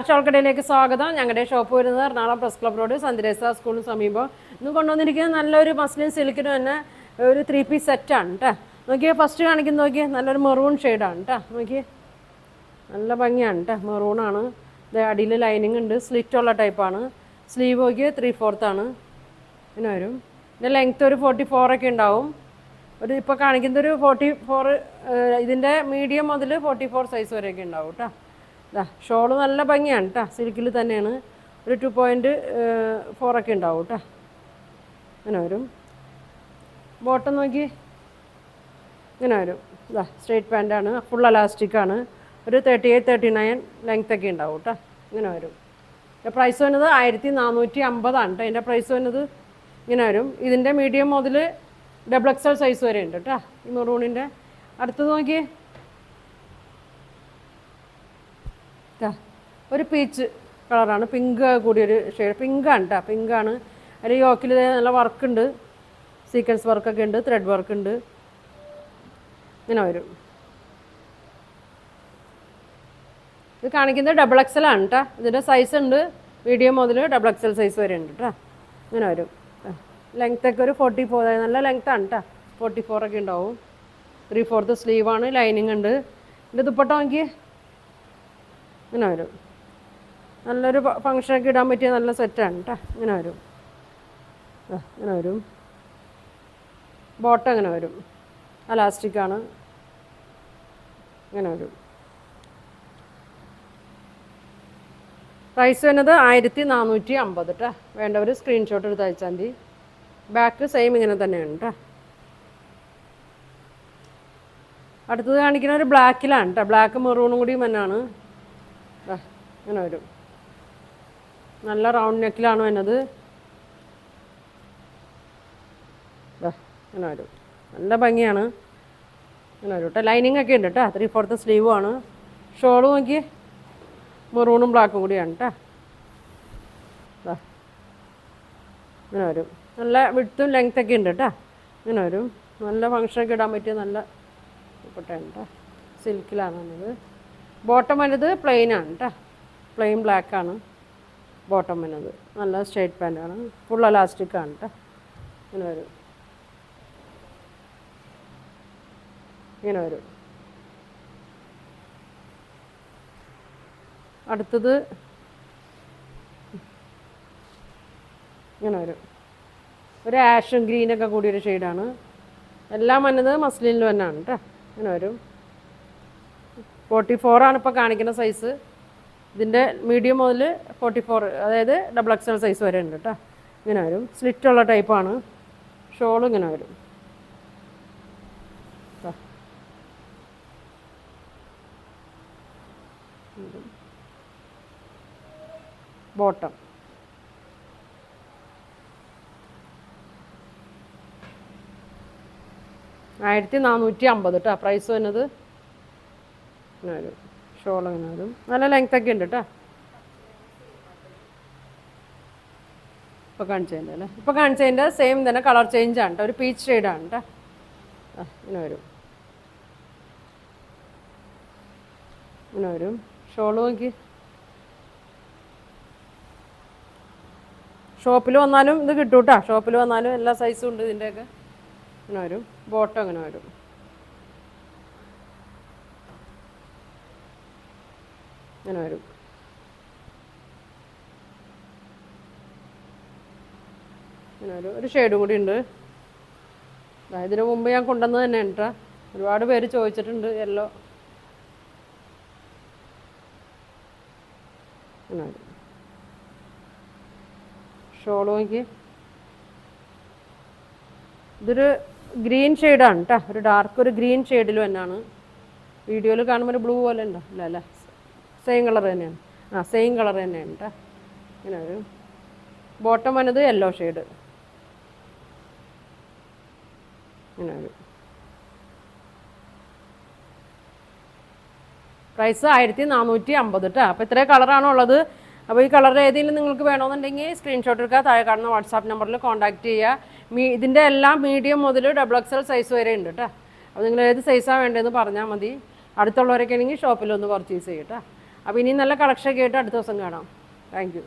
ഷോൾക്കടയിലേക്ക് സ്വാഗതം. ഞങ്ങളുടെ ഷോപ്പ് വരുന്നത് എറണാകുളം പ്രസ് ക്ലബ് റോഡ് സന്ദേശ സ്കൂളിന് സമീപം. ഇന്ന് കൊണ്ടുവന്നിരിക്കുന്നത് നല്ലൊരു മസ്ലിൻ സിൽക്കിന് തന്നെ ഒരു 3 പീസ് സെറ്റാണ് കേട്ടോ. നോക്കിയാൽ ഫസ്റ്റ് കാണിക്കുന്ന നോക്കിയാൽ നല്ലൊരു മെറൂൺ ഷെയ്ഡാണ് കേട്ടോ. നോക്കിയേ നല്ല ഭംഗിയാണ് കേട്ടോ. മെറൂണാണ്. ഇത് അടിയിൽ ലൈനിങ് ഉണ്ട്. സ്ലിറ്റുള്ള ടൈപ്പാണ്. സ്ലീവ് നോക്കിയാൽ 3/4 ആണ്. ഇങ്ങനെ വരും. ഇതിൻ്റെ ലെങ്ത്ത് ഒരു 44 ഒക്കെ ഉണ്ടാവും. ഒരു ഇപ്പോൾ കാണിക്കുന്നത് ഒരു 44, ഇതിൻ്റെ മീഡിയം മുതൽ 44 സൈസ് വരെയൊക്കെ ഉണ്ടാവും കേട്ടോ. ഷോള് നല്ല ഭംഗിയാണ് കേട്ടോ. സിൽക്കിൽ തന്നെയാണ്. ഒരു 2.4 ഒക്കെ ഉണ്ടാവും കേട്ടോ. ഇങ്ങനെ വരും. ബോട്ടം നോക്കി ഇങ്ങനെ വരും. സ്ട്രെയിറ്റ് പാൻറ്റാണ്. ഫുൾ അലാസ്റ്റിക്കാണ്. ഒരു 38, 39 ലെങ്ത് ഒക്കെ ഉണ്ടാവും കേട്ടോ. ഇങ്ങനെ വരും. പ്രൈസ് വരുന്നത് 1450 ആണ് കേട്ടോ. ഇതിൻ്റെ പ്രൈസ് വരുന്നത് ഇങ്ങനെ വരും. ഇതിൻ്റെ മീഡിയം മുതൽ XXL സൈസ് വരെ ഉണ്ട് കേട്ടോ. ഈ മെറൂണിൻ്റെ അടുത്തത് നോക്കി ഒരു പീച്ച് കളറാണ്. Pink കൂടിയൊരു shade. പിങ്കാണ് കേട്ടോ. പിങ്കാണ്. അതിൽ യോക്കിൽ നല്ല വർക്കുണ്ട്. സീക്വൻസ് വർക്കൊക്കെ ഉണ്ട്. ത്രെഡ് വർക്ക് ഉണ്ട്. ഇങ്ങനെ വരും. ഇത് കാണിക്കുന്നത് XXL ആണ് കേട്ടോ. ഇതിൻ്റെ സൈസ് ഉണ്ട്. മീഡിയം മുതൽ XXL സൈസ് വരെ ഉണ്ട് കേട്ടോ. ഇങ്ങനെ വരും. ലെങ്ത്തൊക്കെ ഒരു 44, നല്ല ലെങ്ത്താണ് കേട്ടോ. 44 ഒക്കെ ഉണ്ടാവും. 3/4 സ്ലീവാണ്. ലൈനിങ് ഉണ്ട്. ഇതിൻ്റെ ദുപ്പട്ട നോക്കി ഇങ്ങനെ വരും. നല്ലൊരു ഫങ്ഷനൊക്കെ ഇടാൻ പറ്റിയ നല്ല സെറ്റാണ് കേട്ടോ. ഇങ്ങനെ വരും. ഇങ്ങനെ വരും. ബോട്ടം ഇങ്ങനെ വരും. അലാസ്റ്റിക്കാണ്. ഇങ്ങനെ വരും. പ്രൈസ് വരുന്നത് 1450 കേട്ടോ. വേണ്ടവർ സ്ക്രീൻഷോട്ട് എടുത്ത് അയച്ചാൽ മതി. ബാക്ക് സെയിം ഇങ്ങനെ തന്നെയാണ് കേട്ടോ. അടുത്തത് കാണിക്കുന്ന ഒരു ബ്ലാക്കിലാണ് കേട്ടോ. ബ്ലാക്ക് മെറൂണും കൂടി തന്നെയാണ്. ഇങ്ങനെ വരും. നല്ല റൗണ്ട് നെക്കിലാണ് വരുന്നത്. ഇങ്ങനെ വരും. നല്ല ഭംഗിയാണ്. ഇങ്ങനെ വരും കേട്ടോ. ലൈനിങ് ഒക്കെ ഉണ്ട് കേട്ടോ. 3/4 സ്ലീവുമാണ്. ഷോള് നോക്കി മെറൂണും ബ്ലാക്കും കൂടിയാണ് കേട്ടോ. ഇങ്ങനെ വരും. നല്ല വിഡ്ത്തും ലെങ്ത്തൊക്കെ ഉണ്ട് കേട്ടോ. ഇങ്ങനെ വരും. നല്ല ഫങ്ഷനൊക്കെ ഇടാൻ പറ്റിയ നല്ല ദുപ്പട്ടയാണ് കേട്ടോ. സിൽക്കിലാണ് വന്നത്. ബോട്ടം വന്നത് പ്ലെയിനാണ് കേട്ടോ. പ്ലെയിൻ ബ്ലാക്കാണ് ബോട്ടം വന്നത്. നല്ല സ്ട്രെയിറ്റ് പാൻറ്റാണ്. ഫുൾ അലാസ്റ്റിക്കാണ് കേട്ടോ. ഇങ്ങനെ വരും. ഇങ്ങനെ വരും. അടുത്തത് ഇങ്ങനെ വരും. ഒരു ആഷും ഗ്രീനൊക്കെ കൂടിയൊരു ഷെയ്ഡാണ്. എല്ലാം വന്നത് മസ്ലിനിൽ തന്നെയാണ് കേട്ടോ. ഇങ്ങനെ വരും. 44 ആണ് ഇപ്പോൾ കാണിക്കുന്ന സൈസ്. ഇതിൻ്റെ മീഡിയം മുതൽ 44, അതായത് XXL സൈസ് വരെ ഉണ്ട് കേട്ടോ. ഇങ്ങനെ വരും. സ്ലിറ്റുള്ള ടൈപ്പാണ്. ഷോളും ഇങ്ങനെ വരും. ബോട്ടം 1450 കേട്ടോ. പ്രൈസ് വരുന്നത് ഇങ്ങനെ വരും. ഷോൾ ഇങ്ങനെ വരും. നല്ല ലെങ്ത്തൊക്കെ ഉണ്ട് കേട്ടോ. ഇപ്പോൾ കാണിച്ചതിൻ്റെ അല്ലേ. ഇപ്പോൾ കാണിച്ചതിൻ്റെ സെയിം തന്നെ കളർ ചേഞ്ചാണ് കേട്ടോ. ഒരു പീച്ച് ഷെയ്ഡാണ് കേട്ടോ. ഇങ്ങനെ വരും. ഇങ്ങനെ വരും. ഷോൾ നോക്കി. ഷോപ്പിൽ വന്നാലും ഇത് കിട്ടും കേട്ടോ. ഷോപ്പിൽ വന്നാലും എല്ലാ സൈസും ഉണ്ട് ഇതിൻ്റെയൊക്കെ. ഇങ്ങനെ വരും. ബോട്ടം ഇങ്ങനെ വരും. ഇങ്ങനെ വരും. ഇങ്ങനെ ഒരു ഷെയ്ഡും കൂടി ഉണ്ട്. ഇതിന് മുമ്പ് ഞാൻ കൊണ്ടുവന്നത് തന്നെ കേട്ടോ. ഒരുപാട് പേര് ചോദിച്ചിട്ടുണ്ട് യെല്ലോ. ഇങ്ങനെ വരും. ഷോൾ നോക്കി. ഇതൊരു ഗ്രീൻ ഷെയ്ഡാണ് കേട്ടോ. ഒരു ഡാർക്ക് ഒരു ഗ്രീൻ ഷെയ്ഡിൽ തന്നെയാണ്. വീഡിയോയിൽ കാണുമ്പോൾ ഒരു ബ്ലൂ പോലെ ഉണ്ടോ? അല്ല അല്ല, സെയിം കളർ തന്നെയാണ്. സെയിം കളർ തന്നെയാണ് കേട്ടോ. ഇങ്ങനെ ഒരു ബോട്ടം വന്നത് യെല്ലോ ഷെയ്ഡ്. ഇങ്ങനെ ഒരു പ്രൈസ് 1450 കേട്ടോ. അപ്പോൾ ഇത്രയും കളറാണോ ഉള്ളത്. അപ്പോൾ ഈ കളർ ഏതെങ്കിലും നിങ്ങൾക്ക് വേണമെന്നുണ്ടെങ്കിൽ സ്ക്രീൻഷോട്ട് എടുക്കുക. താഴെ കാണുന്ന വാട്സാപ്പ് നമ്പറിൽ കോൺടാക്റ്റ് ചെയ്യുക. ഇതിൻ്റെ എല്ലാം മീഡിയം മുതൽ XXL സൈസ് വരെ ഉണ്ട് കേട്ടോ. അപ്പോൾ നിങ്ങൾ ഏത് സൈസാണ് വേണ്ടതെന്ന് പറഞ്ഞാൽ മതി. അടുത്തുള്ളവരൊക്കെ ആണെങ്കിൽ ഷോപ്പിലൊന്ന് പർച്ചേസ് ചെയ്യും കേട്ടോ. അപ്പോൾ ഇനി നല്ല കളക്ഷനൊക്കെ ആയിട്ട് അടുത്ത ദിവസം കാണാം. Thank you.